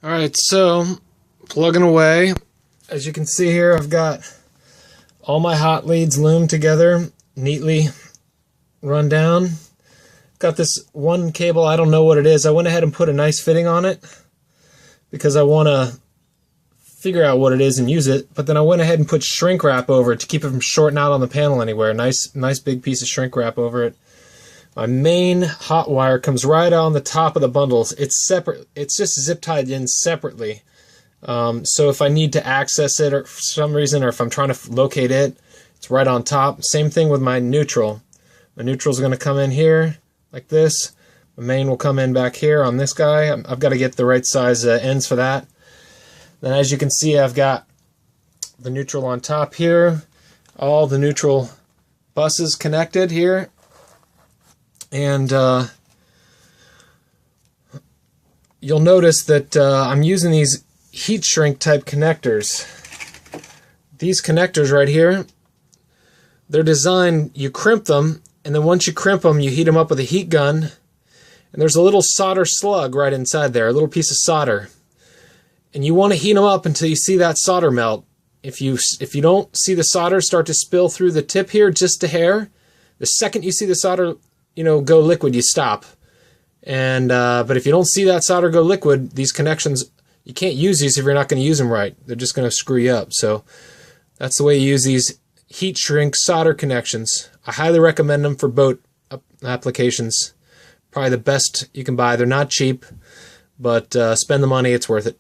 Alright, so plugging away. As you can see here, I've got all my hot leads loomed together, neatly run down. Got this one cable, I don't know what it is. I went ahead and put a nice fitting on it because I want to figure out what it is and use it, but then I went ahead and put shrink wrap over it to keep it from shorting out on the panel anywhere. Nice big piece of shrink wrap over it. My main hot wire comes right on the top of the bundles. It's separate. It's just zip tied in separately. So if I need to access it or for some reason, or if I'm trying to locate it, it's right on top. Same thing with my neutral. My neutral is going to come in here like this. My main will come in back here on this guy. I've got to get the right size ends for that. Then as you can see, I've got the neutral on top here. All the neutral buses connected here. And you'll notice that I'm using these heat shrink type connectors. These connectors right here, they're designed, you crimp them, and then once you crimp them, you heat them up with a heat gun, and there's a little solder slug right inside there, a little piece of solder. And you want to heat them up until you see that solder melt. If you don't see the solder start to spill through the tip here, just a hair, the second you see the solder go liquid, you stop. And but if you don't see that solder go liquid, these connections, you can't use these if you're not going to use them right. They're just going to screw you up. So that's the way you use these heat shrink solder connections. I highly recommend them for boat applications. Probably the best you can buy. They're not cheap, but spend the money, it's worth it.